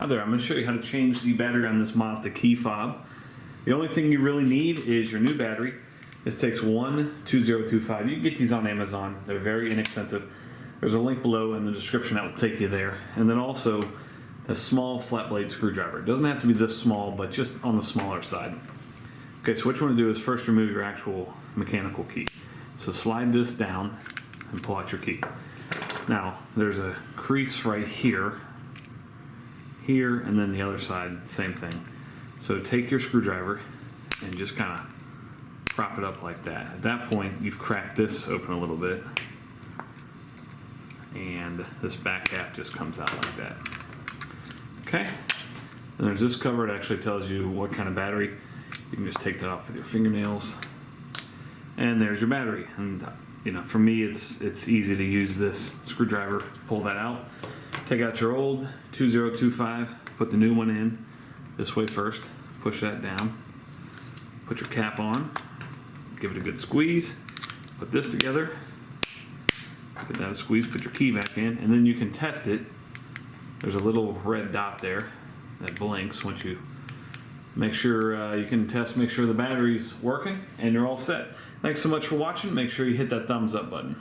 Hi there, I'm going to show you how to change the battery on this Mazda key fob. The only thing you really need is your new battery. This takes 12025. You can get these on Amazon. They're very inexpensive. There's a link below in the description that will take you there. And then also a small flat blade screwdriver. It doesn't have to be this small, but just on the smaller side. Okay, so what you want to do is first remove your actual mechanical key. So slide this down and pull out your key. Now, there's a crease right here, and then the other side, same thing. So take your screwdriver and just kind of prop it up like that. At that point, you've cracked this open a little bit, and this back half just comes out like that. Okay, and there's this cover. It actually tells you what kind of battery. You can just take that off with your fingernails, and there's your battery. And you know, for me, it's easy to use this screwdriver. Pull that out. Take out your old 2025, put the new one in this way first, push that down, put your cap on, give it a good squeeze, put this together, give that a squeeze, put your key back in, and then you can test it. There's a little red dot there that blinks once you make sure you can test, make sure the battery's working, and you're all set. Thanks so much for watching. Make sure you hit that thumbs up button.